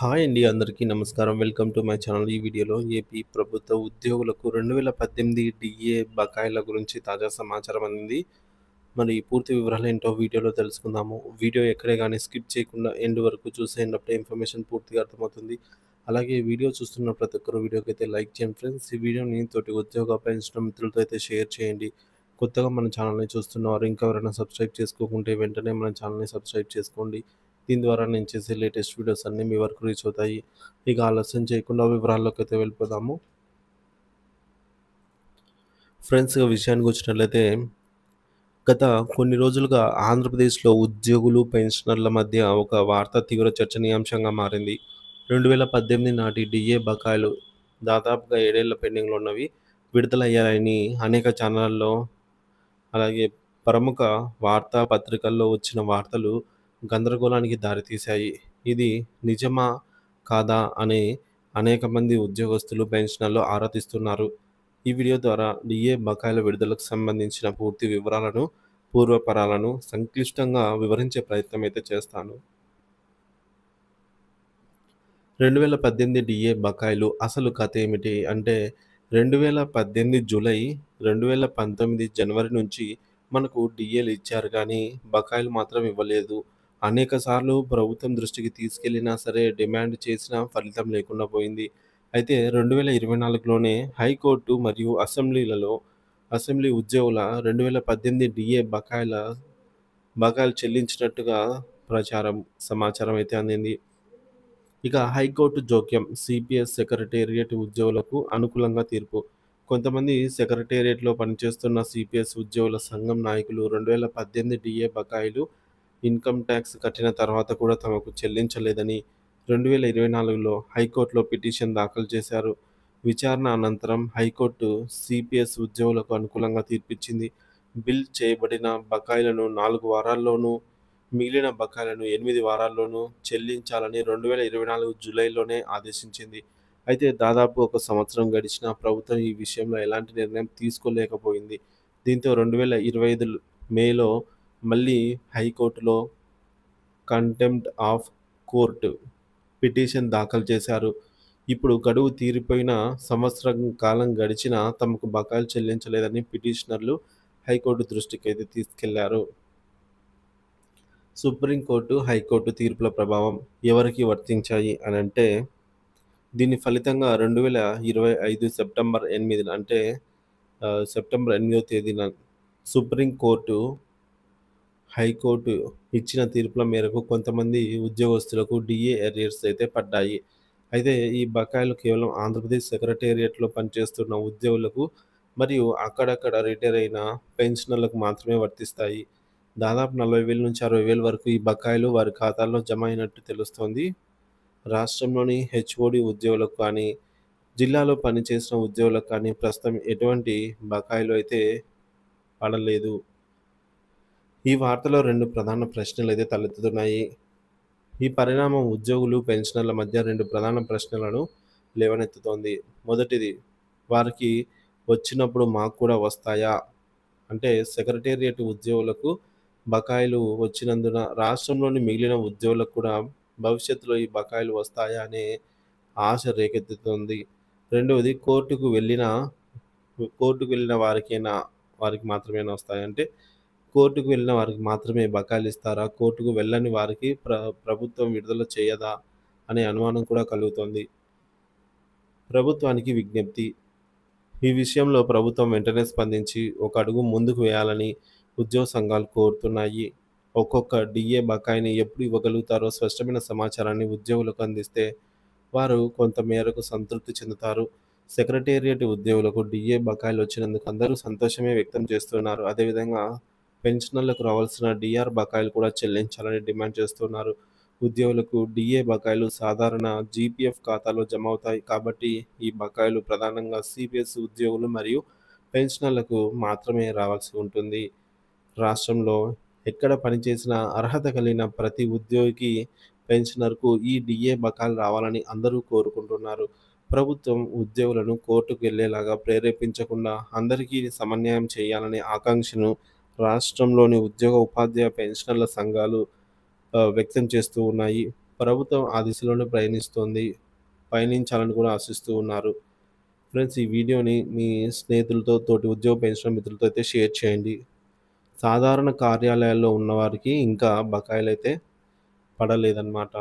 Hi అండి. అందరికీ నమస్కారం. Welcome to my channel. ఈ వీడియోలో ఏపీ ప్రభుత్వ ఉద్యోగులకు 2018 డీఏ బకాయిల గురించి తాజా సమాచారం అందింది. మరి పూర్తి వివరాలేంటో వీడియోలో తెలుసుకుందాము. వీడియో ఎక్కడే గానీ స్కిప్ చేయకుండా ఎండ్ వరకు చూసేయండి. అప్పుడే ఇన్ఫర్మేషన్ పూర్తిగా అర్థమవుతుంది. అలాగే వీడియో చూస్తున్న ప్రతి ఒక్కరు వీడియోకైతే లైక్ చేయండి ఫ్రెండ్స్. ఈ వీడియోని తోటి ఉద్యోగ పెన్షన్ మిత్రులతో అయితే షేర్ చేయండి. కొత్తగా మన ఛానల్‌ని చూస్తున్నవారు ఇంకా ఎవరైనా సబ్స్క్రైబ్ చేసుకోకుంటే వెంటనే మన ఛానల్‌ని సబ్స్క్రైబ్ చేసుకోండి. దీని ద్వారా నేను చేసే లేటెస్ట్ వీడియోస్ అన్నీ మీ వరకు రీచ్ అవుతాయి. ఇక ఆలస్యం చేయకుండా వివరాల్లోకైతే వెళ్ళిపోదాము. ఫ్రెండ్స్ ఇక విషయానికొచ్చినట్లయితే గత కొన్ని రోజులుగా ఆంధ్రప్రదేశ్‌లో ఉద్యోగులు, పెన్షనర్ల మధ్య ఒక వార్త తీవ్ర చర్చనీయాంశంగా మారింది. 2018 నాటి డీఏ బకాయిలు దాదాపుగా 7 ఏళ్ల పెండింగ్‌లో ఉన్నవి విడుదలయ్యాయని అనేక ఛానళ్లలో అలాగే ప్రముఖ వార్తాపత్రికల్లో వచ్చిన వార్తలు గందరగోళానికి దారితీశాయి. ఇది నిజమా? కాదా? అని అనేక మంది ఉద్యోగస్తులు, పెన్షనర్లు ఆరా తీస్తున్నారు. ఈ వీడియో ద్వారా డీఏ బకాయిల విడుదలకు సంబంధించిన పూర్తి వివరాలను, పూర్వపరాలను సంక్లిష్టంగా వివరించే ప్రయత్నం అయితే చేస్తాను. 2018 డీఏ బకాయిలు అసలు కథేమిటి? అంటే 2018 జూలై, 2019 జనవరి నుంచి మనకు డీఏలు ఇచ్చారు గానీ, బకాయిలు మాత్రం ఇవ్వలేదు. అనేక సార్లు ప్రభుత్వం దృష్టికి తీసుకెళ్లినా సరే, డిమాండ్ చేసినా ఫలితం లేకుండా పోయింది. అయితే 2024లోనే హైకోర్టు మరియు అసెంబ్లీ ఉద్యోగుల 2018 డీఏ బకాయిలు చెల్లించినట్టుగా సమాచారం అయితే అందింది. ఇక హైకోర్టు జోక్యం సిపిఎస్ సెక్రటేరియట్ ఉద్యోగులకు అనుకూలంగా తీర్పు. కొంతమంది సెక్రటేరియట్‌లో పనిచేస్తున్న సిపిఎస్ ఉద్యోగుల సంఘం నాయకులు 2018 డీఏ బకాయిలు ఇన్కమ్ టాక్స్ కట్టిన తర్వాత కూడా తమకు చెల్లించలేదని 2024లో హైకోర్టులో పిటిషన్ దాఖలు చేశారు. విచారణ అనంతరం హైకోర్టు సిపిఎస్ ఉద్యోగులకు అనుకూలంగా తీర్పిచ్చింది. బిల్ చేయబడిన బకాయిలను 4 వారాల్లోనూ, మిగిలిన బకాయిలను 8 వారాల్లోనూ చెల్లించాలని 2024 జూలైలోనే ఆదేశించింది. అయితే దాదాపు ఒక సంవత్సరం గడిచినా ప్రభుత్వం ఈ విషయంలో ఎలాంటి నిర్ణయం తీసుకోలేకపోయింది. దీంతో 2025 మేలో మళ్ళీ హైకోర్టులో కంటెంప్ట్ ఆఫ్ కోర్ట్ పిటిషన్ దాఖలు చేశారు. ఇప్పుడు గడువు తీరిపోయినా సంవత్సరం కాలం గడిచినా తమకు బకాయిలు చెల్లించలేదని పిటిషనర్లు హైకోర్టు దృష్టికైతే తీసుకెళ్లారు. సుప్రీంకోర్టు, హైకోర్టు తీర్పుల ప్రభావం ఎవరికి వర్తించాయి అనంటే, దీని ఫలితంగా 2025 సెప్టెంబర్ 8 అంటే సెప్టెంబర్ 8వ తేదీన సుప్రీంకోర్టు, హైకోర్టు ఇచ్చిన తీర్పుల మేరకు కొంతమంది ఉద్యోగస్తులకు డీఏ అరియర్స్ అయితే పడ్డాయి. అయితే ఈ బకాయిలు కేవలం ఆంధ్రప్రదేశ్ సెక్రటేరియట్‌లో పనిచేస్తున్న ఉద్యోగులకు మరియు అక్కడక్కడ రిటైర్ అయిన పెన్షనర్లకు మాత్రమే వర్తిస్తాయి. దాదాపు 40,000-60,000 వరకు ఈ బకాయిలు వారి ఖాతాల్లో జమ అయినట్టు తెలుస్తోంది. రాష్ట్రంలోని హెచ్ఓడి ఉద్యోగులకు కానీ, జిల్లాలో పనిచేసిన ఉద్యోగులకు కానీ ప్రస్తుతం ఎటువంటి బకాయిలు అయితే పడలేదు. ఈ వార్తలో 2 ప్రధాన ప్రశ్నలైతే తలెత్తుతున్నాయి. ఈ పరిణామం ఉద్యోగులు, పెన్షనర్ల మధ్య 2 ప్రధాన ప్రశ్నలను లేవనెత్తుతోంది. మొదటిది, వారికి వచ్చినప్పుడు మాకు కూడా వస్తాయా? అంటే సెక్రటేరియట్ ఉద్యోగులకు బకాయిలు వచ్చినందున రాష్ట్రంలోని మిగిలిన ఉద్యోగులకు కూడా భవిష్యత్తులో ఈ బకాయిలు వస్తాయా అనే ఆశ రేకెత్తుతోంది. రెండవది, కోర్టుకు వెళ్ళిన వారికి మాత్రమేనా వస్తాయంటే, కోర్టుకు వెళ్ళిన వారికి మాత్రమే బకాయిలు ఇస్తారా? కోర్టుకు వెళ్ళని వారికి ప్రభుత్వం విడుదల చేయదా? అనే అనుమానం కూడా కలుగుతోంది. ప్రభుత్వానికి విజ్ఞప్తి. ఈ విషయంలో ప్రభుత్వం వెంటనే స్పందించి ఒక అడుగు ముందుకు వేయాలని ఉద్యోగ సంఘాలు కోరుతున్నాయి. ఒక్కొక్క డీఏ బకాయిని ఎప్పుడు ఇవ్వగలుగుతారో స్పష్టమైన సమాచారాన్ని ఉద్యోగులకు అందిస్తే వారు కొంత మేరకు సంతృప్తి చెందుతారు. సెక్రటేరియట్ ఉద్యోగులకు డీఏ బకాయిలు వచ్చినందుకు అందరూ సంతోషమే వ్యక్తం చేస్తున్నారు. అదేవిధంగా పెన్షనర్లకు రావాల్సిన డీఆర్ బకాయిలు కూడా చెల్లించాలని డిమాండ్ చేస్తున్నారు. ఉద్యోగులకు డీఏ బకాయిలు సాధారణ జీపీఎఫ్ ఖాతాలో జమ అవుతాయి కాబట్టి ఈ బకాయిలు ప్రధానంగా సిపిఎస్ ఉద్యోగులు మరియు పెన్షనర్లకు మాత్రమే రావాల్సి ఉంటుంది. రాష్ట్రంలో ఎక్కడ పనిచేసినా అర్హత కలిగిన ప్రతి ఉద్యోగికి, పెన్షనర్కు ఈ డీఏ బకాయిలు రావాలని అందరూ కోరుకుంటున్నారు. ప్రభుత్వం ఉద్యోగులను కోర్టుకు వెళ్ళేలాగా ప్రేరేపించకుండా అందరికీ సమన్యాయం చేయాలనే ఆకాంక్షను రాష్ట్రంలోని ఉద్యోగ, ఉపాధ్యాయ, పెన్షనర్ల సంఘాలు వ్యక్తం చేస్తూ ఉన్నాయి. ప్రభుత్వం ఆ దిశలోనే పయనించాలని కూడా ఆశిస్తూ ఉన్నారు. ఫ్రెండ్స్, ఈ వీడియోని మీ స్నేహితులతో, తోటి ఉద్యోగ పెన్షన్ మిత్రులతో అయితే షేర్ చేయండి. సాధారణ కార్యాలయాల్లో ఉన్నవారికి ఇంకా బకాయిలైతే పడలేదన్నమాట.